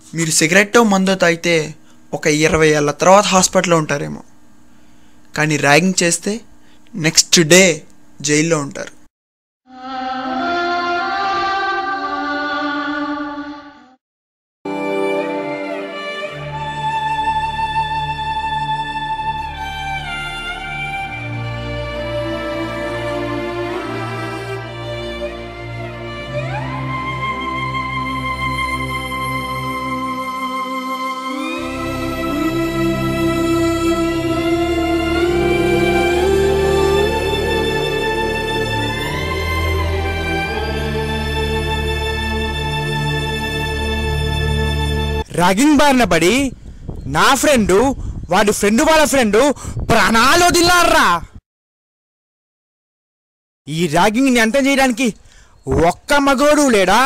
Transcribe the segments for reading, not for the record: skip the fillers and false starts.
మీరు సిగరెట్టో మందో తాగితే ఒక 20 ఏళ్ళ తర్వాత హాస్పిటల్లో ఉంటారేమో, కానీ ర్యాగింగ్ చేస్తే నెక్స్ట్ డే జైల్లో ఉంటారు. ర్యాగింగ్ బారిన పడి నా ఫ్రెండు వాడి ఫ్రెండ్ వాళ్ళ ఫ్రెండు ప్రాణాలు వదిలారా. ఈ ర్యాగింగ్ ని అంతం చేయడానికి ఒక్క మగోడు లేడా?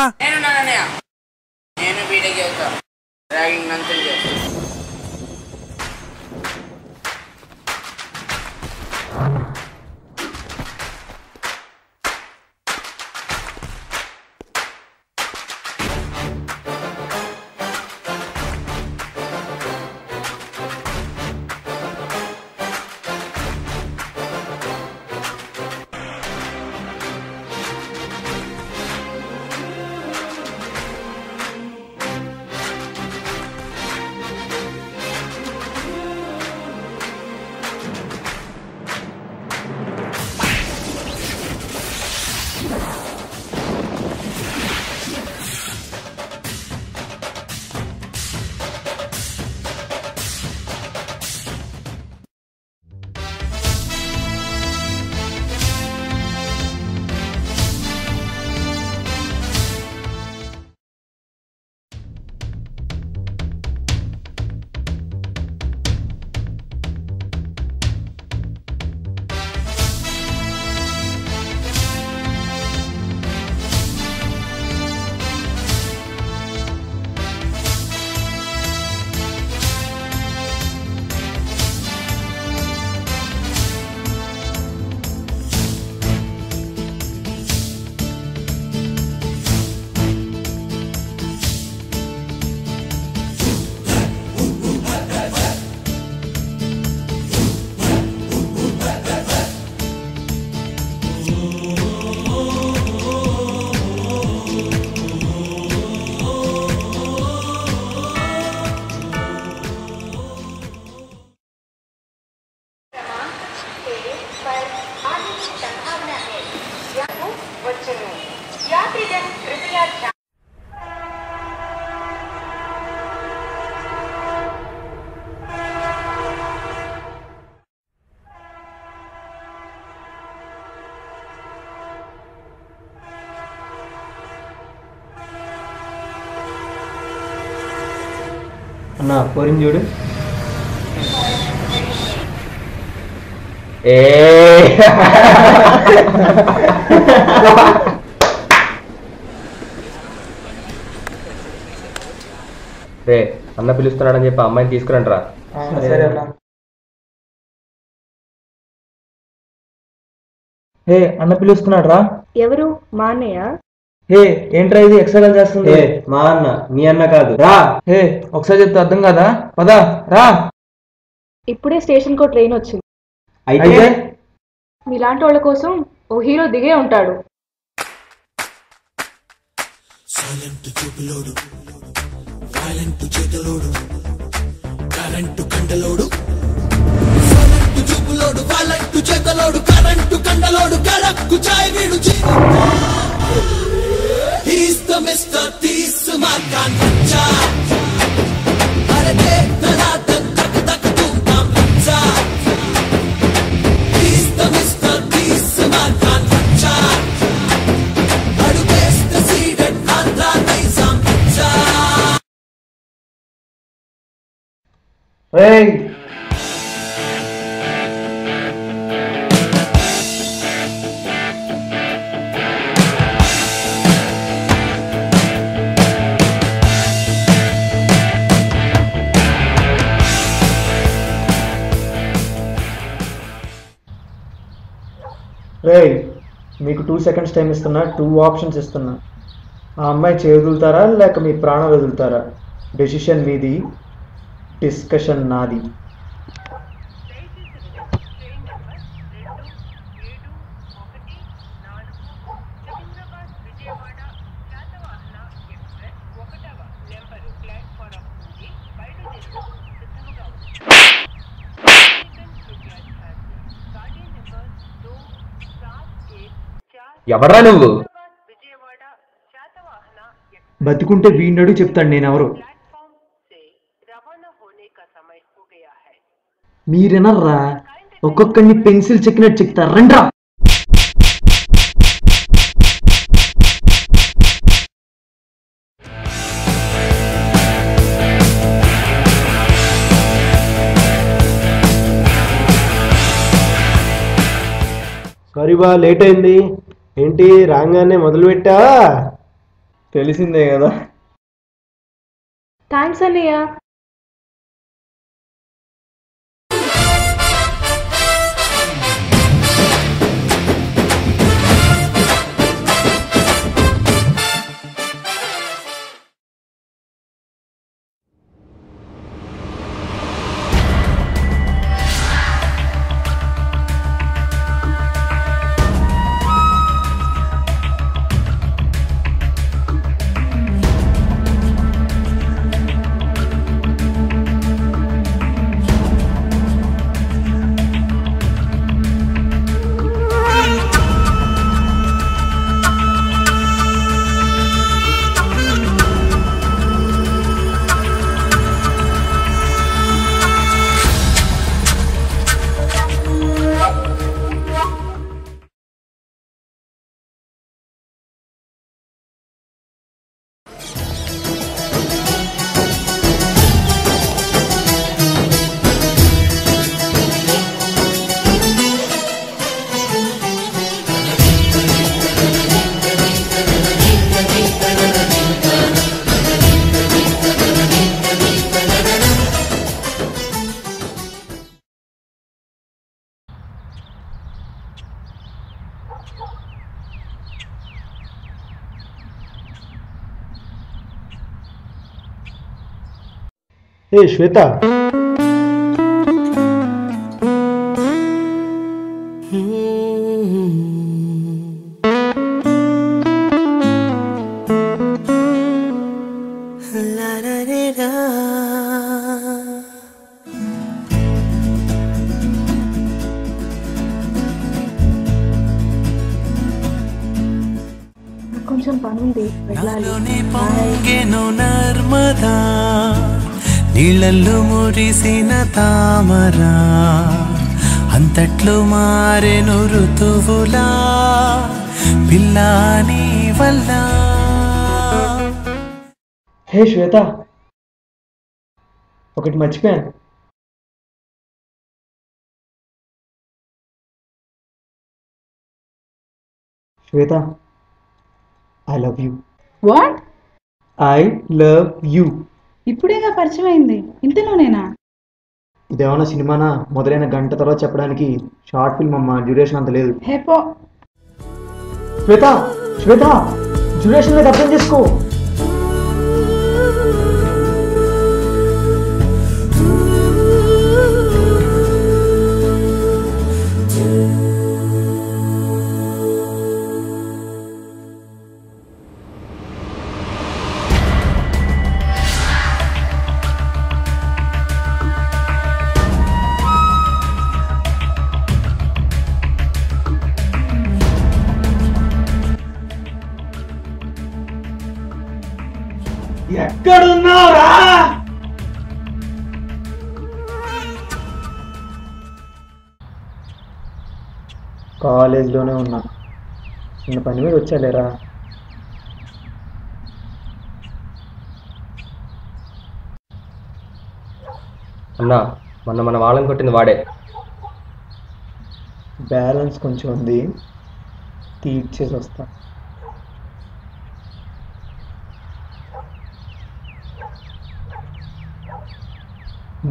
అన్నా పోరిని చూడు. రే అన్న పిలుస్తున్నాడని చెప్పి అమ్మాయిని తీసుకురండి రా. హే అన్న పిలుస్తున్నాడు రా. ఎవరు? మా అన్నయ్య. హే ఏంట్రా ఇది ఎక్సర్సైజ్ చేస్తుంది? మా అన్న, మీ అన్న కాదు, రా. హే ఒకసారి చెప్తే అర్థం కాదా? పదా రా. ఇప్పుడే స్టేషన్ కో ట్రైన్ వచ్చింది. అయితే మీలాంటి వాళ్ళ కోసం ఓ హీరో దిగే ఉంటాడు. సైలెంట్ చూపులోడు, వైలెంట్ చేతులోడు, కరెంటు కండలోడు. సైలెంట్ చూపులోడు, వైలెంట్ చేతులోడు, కరెంటు కండలోడు, కడక్కు చాయ్ వీడు He's the Mr. Tees Markan Bacha. Are dekh dhalatan tak tak tum tam bacha. He's the Mr. Tees Markan Bacha. Adu best seeded Andhra Nizam Bacha. Hey రే మీకు 2 seconds time ఇస్తున్నా, 2 options ఇస్తున్నా. ఆ అమ్మాయి చేదులుతారా లేక మీ ప్రాణాలు వదులుతారా? డెసిషన్ మీది, discussion నాది. ఎవడ్రా నువ్వు? బతికుంటే వీణ్ణడు చెప్తాడు నేనెవరు. మీరెనర్రా, ఒక్కొక్కడిని పెన్సిల్ చెక్కినట్టు చెక్తారు. రండ్రా. సారీ బా, లేట్ అయింది. ఏంటి రాగానే మొదలుపెట్టా? తెలిసిందే కదా. థ్యాంక్స్ అన్నయ్య. ఏ శ్వేత, కొంచెం పని ఉంది, వెళ్ళాలి. నర్మదా నీళ్ళల్లో మురిసిన తామరా అంతట్లో మారెను ఋతువులా పిల్లాని వల్ల. హే శ్వేత, ఒకటి మర్చిపోయాను. Shweta, I love you. What? I love you. ఇప్పుడేగా పరిచయం అయింది, ఇంతలోనేనా? ఇదేమన్నా సినిమానా? మొదలైన గంట తర్వాత చెప్పడానికి షార్ట్ ఫిల్మ్ అమ్మా, డ్యూరేషన్ అంత లేదు. హేపో. శ్వేత, శ్వేత, డ్యూరేషన్ లేదు, అర్థం చేసుకో. ఎక్కడున్నావురా? కాలేజ్లోనే ఉన్నా. చిన్న పని మీద వచ్చాలేరా. అన్నా, మొన్న మన వాళ్ళని కొట్టింది వాడే. బ్యాలెన్స్ కొంచెం ఉంది, తీర్చేసి వస్తా.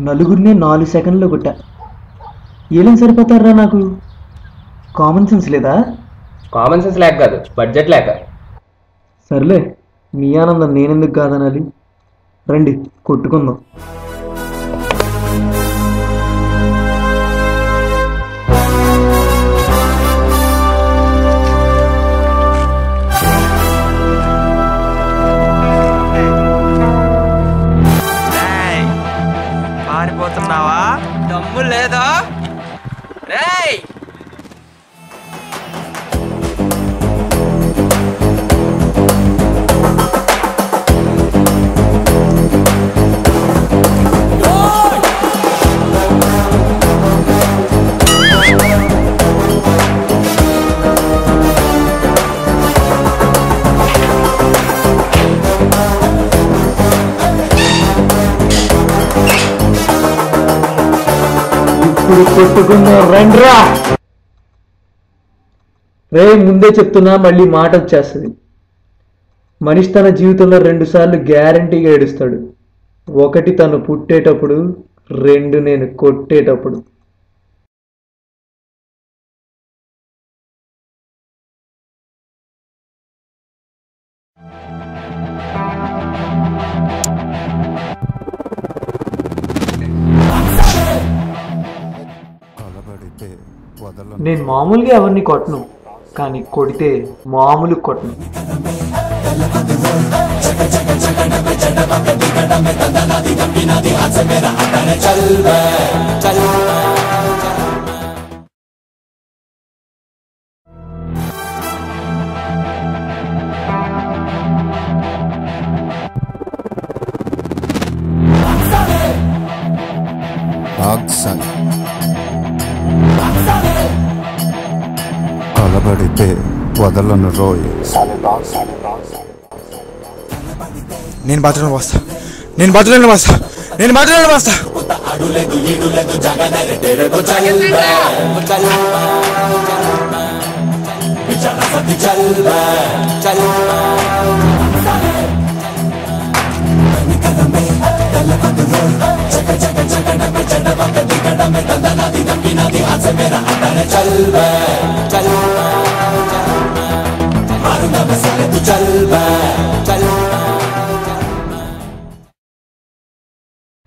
నలుగురిని 4 సెకండ్లో కొట్టా. ఏం సరిపోతారా నాకు? కామన్ సెన్స్ లేదా? కామన్ సెన్స్ లేక కాదు, బడ్జెట్ లేక. సర్లే, మీ ఆనందం నేనెందుకు కాదనాలి? రండి కొట్టుకుందాం. పారిపోతున్నావా? దమ్ము లేదా? రేయ్ ఇప్పుడు కొట్టుకుందాం రండ్రా. రే ముందే చెప్తున్నా, మళ్ళీ మాట వచ్చేస్తుంది. మనిషి తన జీవితంలో 2 సార్లు గ్యారంటీగా ఏడుస్తాడు. 1 తను పుట్టేటప్పుడు, 2 నేను కొట్టేటప్పుడు. నేను మామూలుగా ఎవరిని కొట్టను, కానీ కొడితే మామూలు కొట్టను. కలబడితే వదలను రోయ్. నేను బాత్రూంలో వస్తా, నేను బాత్రూంలో వస్తా, నేను బాత్రూంలో వస్తా.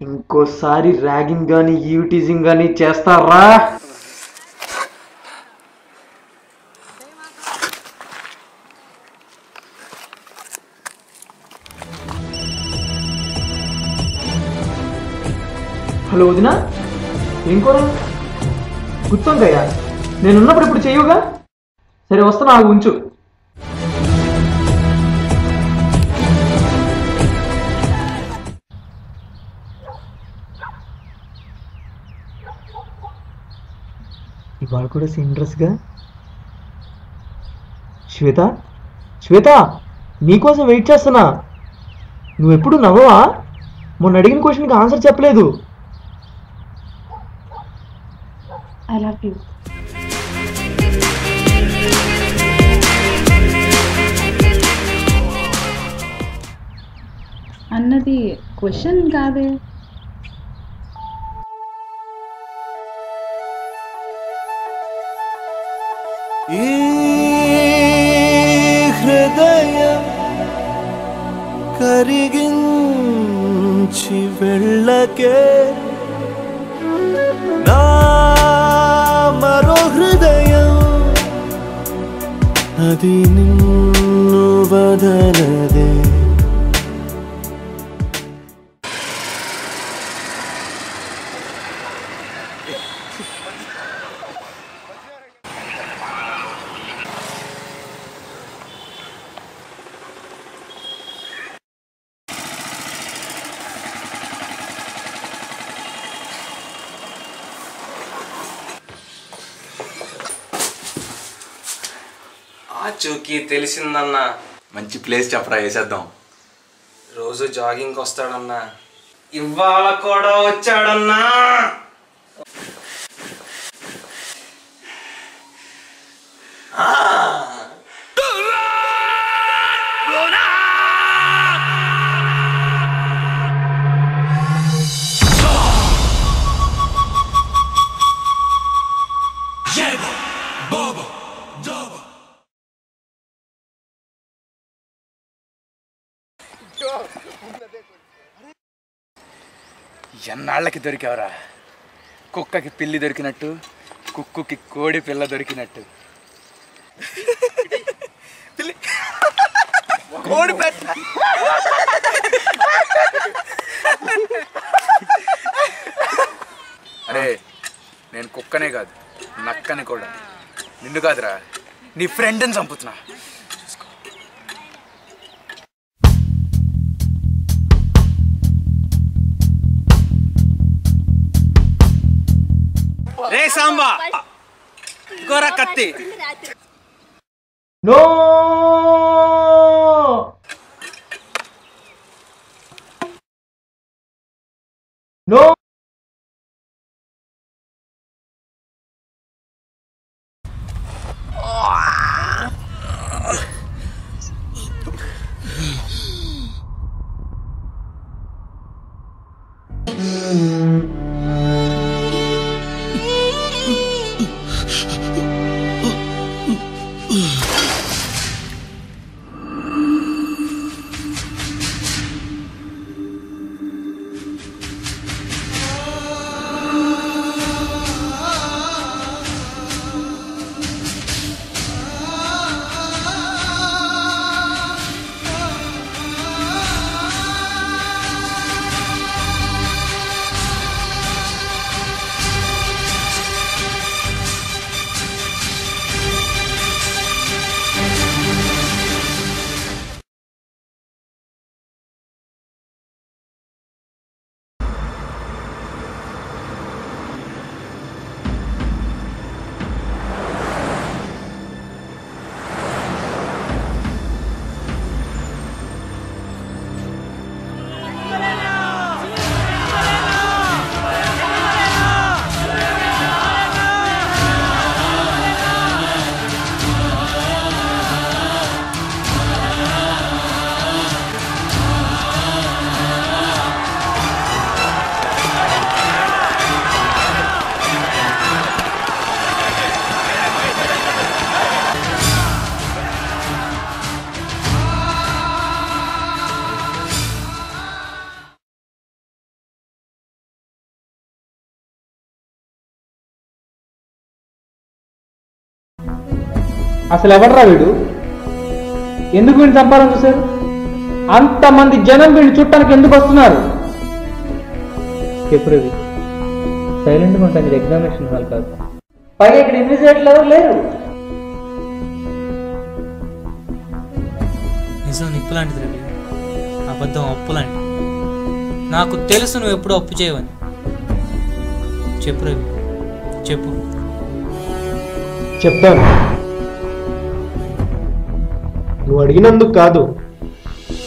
ఇంకోసారి ర్యాగింగ్ గానీ ఈవిటీజింగ్ గానీ చేస్తారా? హలో వదినా, ఏం కూర? గుత్తొంకాయ? నేనున్నప్పుడు ఇప్పుడు చెయ్యుగా. సరే వస్తున్నా, ఆగు, ఉంచు. ఇవాళ కూడా సేమ్ డ్రెస్గా. శ్వేత, శ్వేత, నీకోసం వెయిట్ చేస్తున్నా. నువ్వెప్పుడు నవ్వవా? మొన్న అడిగిన క్వశ్చన్కి ఆన్సర్ చెప్పలేదు. I love you. అన్నది క్వశ్చన్ కాదే. ఈ హృదయం కరిగించి వెళ్ళకే, నా మరో హృదయం అది నిన్ను వదలదే. చూకి తెలిసిందన్నా. మంచి ప్లేస్ చెప్పరా, వేసేద్దాం. రోజు జాగింగ్కి వస్తాడన్నా, ఇవాళ కూడా వచ్చాడన్నా. ఎన్నాళ్ళకి దొరికావరా? కుక్కకి పిల్లి దొరికినట్టు, కుక్కుకి కోడి పిల్ల దొరికినట్టు. కోడి పెట్ట అరే నేను కుక్కనే కాదు, నక్కని కూడా. నిన్ను కాదురా, నీ ఫ్రెండ్ని చంపుతున్నా. రే సాంబా, గోరా కత్తి. నో నో అసలు ఎవర్రా వీడు? ఎందుకు వీడిని చంపాలని చూశారు? అంతమంది జనం వీడిని చుట్టానికి ఎందుకు వస్తున్నారు? చెప్పు రవి, సైలెంట్గా ఉంటాను. ఇది ఎగ్జామినేషన్ హాల్ కాదు. పైగా ఇక్కడ ఇన్విజిలేటర్లు ఎవరు లేరు. నిజం నిప్పు లాంటిది రవి, అబద్ధం అప్పు లాంటిది. నాకు తెలుసు నువ్వు ఎప్పుడు అప్పు చేయవని. చెప్పు రవి, చెప్పు. చెప్తాను. నువ్వు అడిగినందుకు కాదు,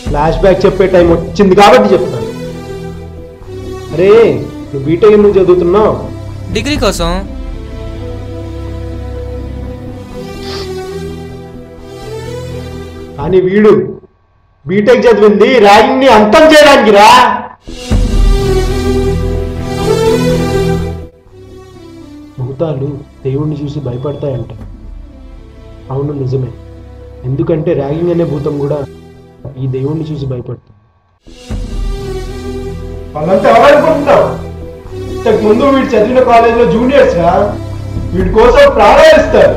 ఫ్లాష్ బ్యాక్ చెప్పే టైం వచ్చింది కాబట్టి చెప్తాను. అరే నువ్వు బీటెక్ ఎందుకు చదువుతున్నావు? డిగ్రీ కోసం. కానీ వీడు బీటెక్ చదివింది ర్యాగింగ్ ని అంతం చేయడానికి రా. భూతాలు దేవుణ్ణి చూసి భయపడతాయంట. అవును నిజమే, ఎందుకంటే ర్యాగింగ్ అనే భూతం కూడా ఈ దేవుణ్ణి చూసి భయపడుతుంది. వాళ్ళంతా ఎవరనుకుంటున్నావు? ఇంతకు ముందు వీడు చదివిన కాలేజీలో జూనియర్స్ రా, వీడి కోసం ప్రాణాలు ఇస్తారు.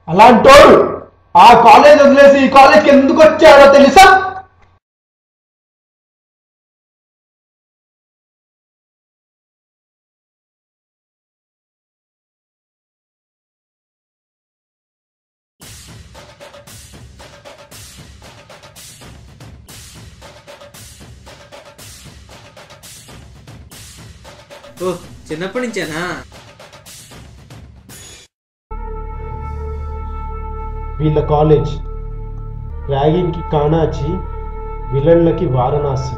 అలాంటోడు ఆ కాలేజ్ వదిలేసి ఈ కాలేజ్కి ఎందుకు వచ్చాడో తెలుసా? ఓ చిన్నప్పటి నుంచేనా? వీళ్ళ కాలేజ్ ర్యాగింగ్ కి కానాచి, విలన్లకి వారణాసి.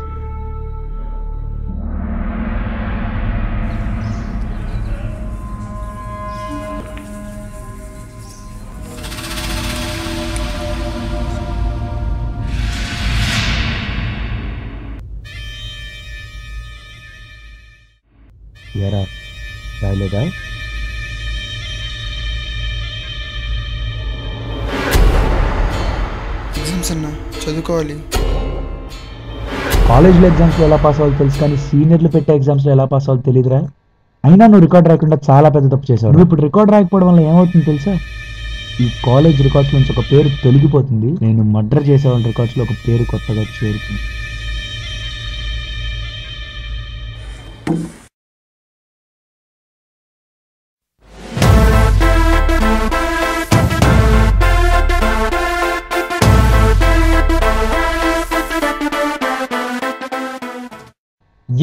ఎరా రాలేదా? ఎగ్జామ్స్ అన్నా, చదువుకోవాలి. కాలేజ్లో ఎగ్జామ్స్లో ఎలా పాస్ అవ్వాలి తెలుసు, కానీ సీనియర్లు పెట్టే ఎగ్జామ్స్లో ఎలా పాస్ అవ్వాలి తెలియదురా. అయినా నువ్వు రికార్డ్ రాయకుండా చాలా పెద్ద తప్పు చేసావు. నువ్వు ఇప్పుడు రికార్డ్ రాయకపోవడం వల్ల ఏమవుతుంది తెలుసా? ఈ కాలేజ్ రికార్డ్స్ నుంచి ఒక పేరు తొలగిపోతుంది. నేను మర్డర్ చేసేవాళ్ళ రికార్డ్స్లో ఒక పేరు కొత్తగా చేరుతుంది.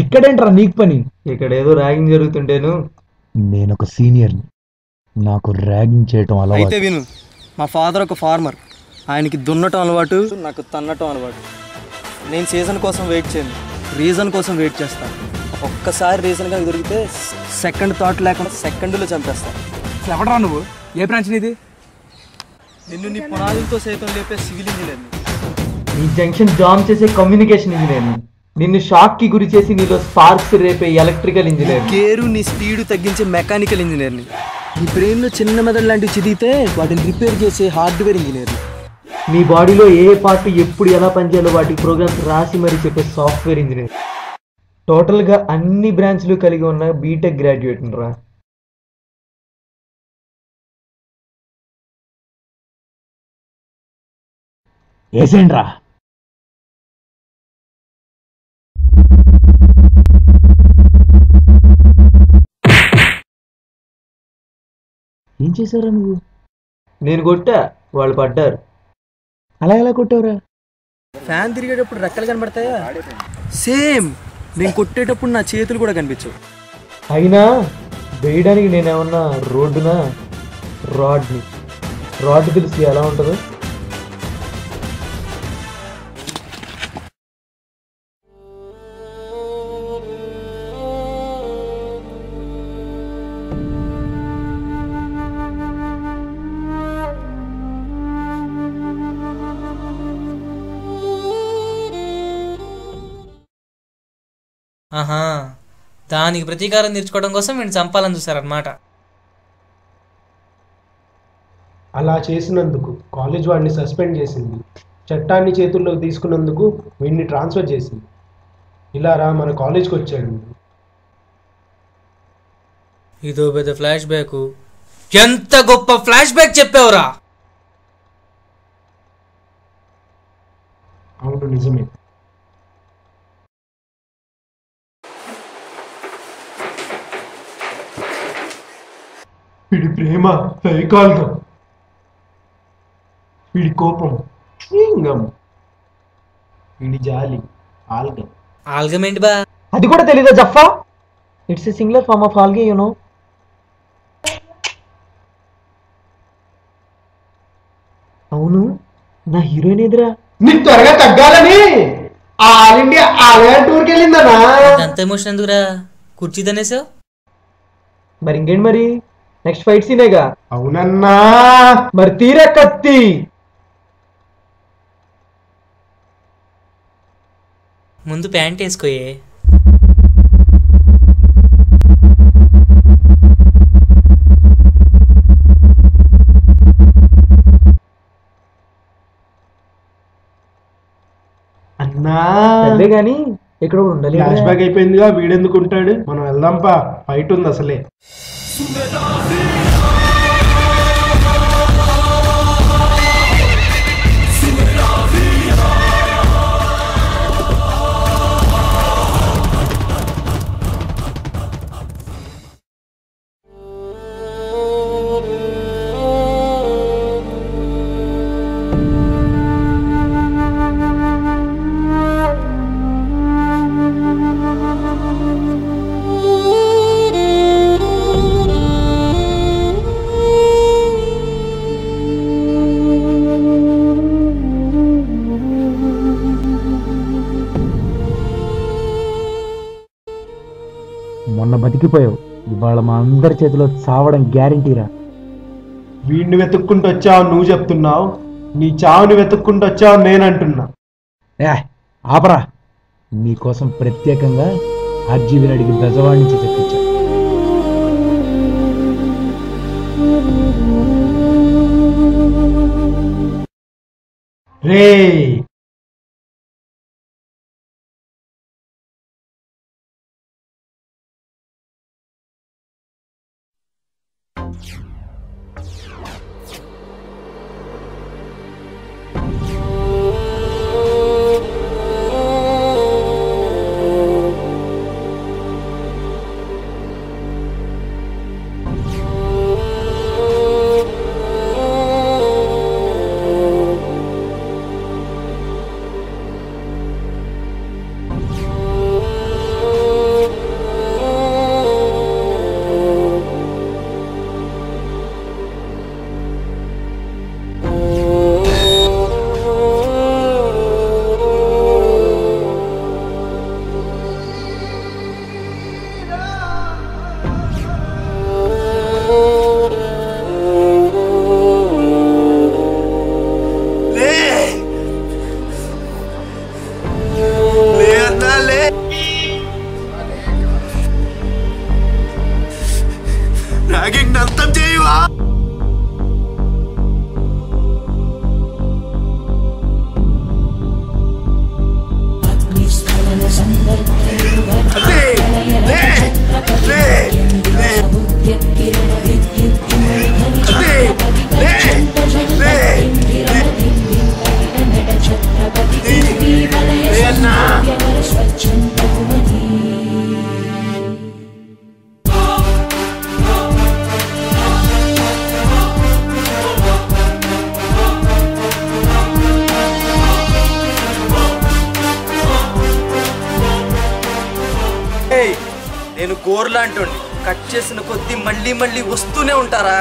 ఇక్కడేంట్రా నీకు పని? ఇక్కడ ఏదో ర్యాగింగ్ జరుగుతుంటేను. నేను ఒక సీనియర్ని, నాకు ర్యాగింగ్ చేయటం అలవాటు. అయితే విను, మా ఫాదర్ ఒక ఫార్మర్. ఆయనకి దున్నటం అలవాటు, నాకు తన్నటం అలవాటు. నేను సీజన్ కోసం వెయిట్ చేయను, రీజన్ కోసం వెయిట్ చేస్తాను. ఒక్కసారి రీజన్ కనుక దొరికితే సెకండ్ థాట్ లేకుండా సెకండ్లో చంపేస్తాను. ఎవడరా నువ్వు? ఏ బ్రాంచ్ నీది? నిన్ను నీ పునాదులతో సైతం లేపే సివిల్ ఇంజనీర్ని. ఈ జంక్షన్ జామ్ చేసే కమ్యూనికేషన్ ఇంజనీర్ని. నిన్ను షాక్ కి గురి చేసి నీలో స్పార్క్స్ రేపే ఎలక్ట్రికల్ ఇంజనీర్. గేరు నీ స్పీడ్ తగ్గించే మెకానికల్ ఇంజనీర్ని. నీ బ్రెయిన్లో చిన్న మెదడు లాంటివి చిదిగితే వాటిని రిపేర్ చేసే హార్డ్వేర్ ఇంజనీర్ని. నీ బాడీలో ఏ పార్ట్ ఎప్పుడు ఎలా పనిచేయాలో వాటి ప్రోగ్రామ్స్ రాసి మరీ చెప్పే సాఫ్ట్వేర్ ఇంజనీర్. టోటల్గా అన్ని బ్రాంచ్లు కలిగి ఉన్న బీటెక్ గ్రాడ్యుయేట్ రా. ఏసేంట్రా. ఏం చేశారా నువ్వు? నేను కొట్టా, వాళ్ళు పడ్డారు. అలా ఎలా కొట్టావురా? ఫ్యాన్ తిరిగేటప్పుడు రెక్కలు కనబడతాయా? సేమ్ నేను కొట్టేటప్పుడు నా చేతులు కూడా కనిపించవు. అయినా వేయడానికి నేనేమన్నా రోడ్డునా? రాడ్ని. రాడ్ తెలిసి ఎలా ఉంటుందో. ఆహా, దానికి ప్రతీకారం తీర్చుకోవడం కోసం వీడిని చంపాలని చూసారనమాట. అలా చేసినందుకు కాలేజ్ వాడిని సస్పెండ్ చేసింది. చట్టాన్ని చేతుల్లోకి తీసుకున్నందుకు వీడిని ట్రాన్స్ఫర్ చేసింది. ఇలా రా మన కాలేజ్కి వచ్చాడు. ఇదో పెద్ద ఫ్లాష్ బ్యాక్. ఎంత గొప్ప ఫ్లాష్ బ్యాక్ చెప్పావురా. అవును, నిజమే. వీడి ప్రేమ ఫెవికాల్గమ్, వీడి కోపం చ్యూయింగమ్, వీడి జాలి ఆల్గమ్. ఆల్గమ్ ఏంటి బా? అది కూడా తెలీదా జఫా? It's a singular form of algae, you know. అవును, నా హీరోయిన్ ఎదురా. నీకు త్వరగా తగ్గాలని ఆల్ ఇండియా ఆలయ టూర్కి వెళ్ళిందనా? అంత ఎమోషన్ ఎందుకురా? కుర్చీ తనేసావు. మరి ఇంకేంటి మరి? నెక్స్ట్ ఫైట్ సీనేగా. అవునన్నా. మరి తీరా కత్తి. ముందు ప్యాంట్ వేసుకోయే. అన్నా అదే గాని ఇక్కడ ఉండాలి. ఫ్లాష్ బ్యాక్ అయిపోయిందిగా, వీడెందుకు ఉంటాడు? మనం వెళ్దాంపా, ఫైట్ ఉంది అసలే. మొన్న బతికిపోయావు, ఇవాళ మా అందరి చేతిలో చావడం గ్యారంటీరా. వీడిని వెతుక్కుంటూ వచ్చావు నువ్వు చెప్తున్నావు, నీ చావుని వెతుక్కుంటూ వచ్చావు నేను అంటున్నా. ఆపరా, మీకోసం ప్రత్యేకంగా ఆర్జీవిని అడిగి బెజవాడి నుంచి తెప్పించా. రే నేను గోర్లాంటోండి, కట్ చేసిన కొద్దీ మళ్ళీ మళ్ళీ వస్తూనే ఉంటారా?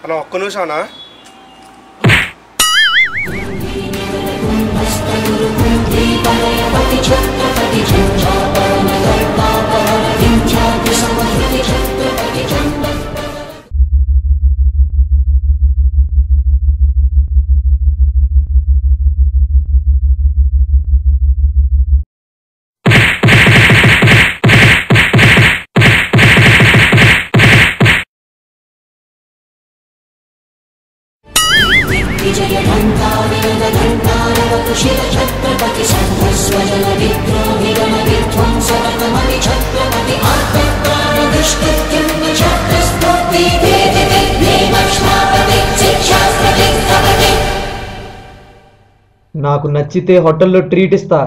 అలా ఒక్క నిమిషం అన్నా. నాకు నచ్చితే హోటల్లో ట్రీట్ ఇస్తా,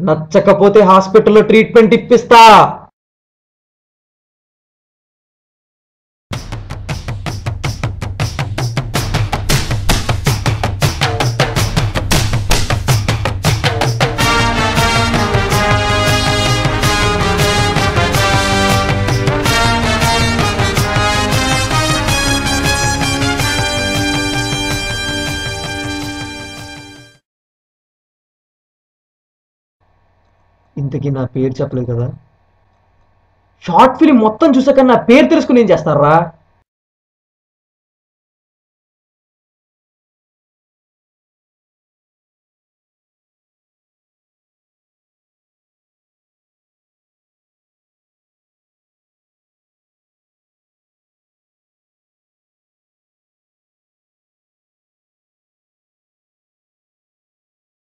నచ్చకపోతే హాస్పిటల్లో ట్రీట్మెంట్ ఇప్పిస్తా. ఇంతకీ నా పేరు చెప్పలేదు కదా? షార్ట్ ఫిలిం మొత్తం చూసాక నా పేరు తెలుసుకుని ఏం చేస్తారా?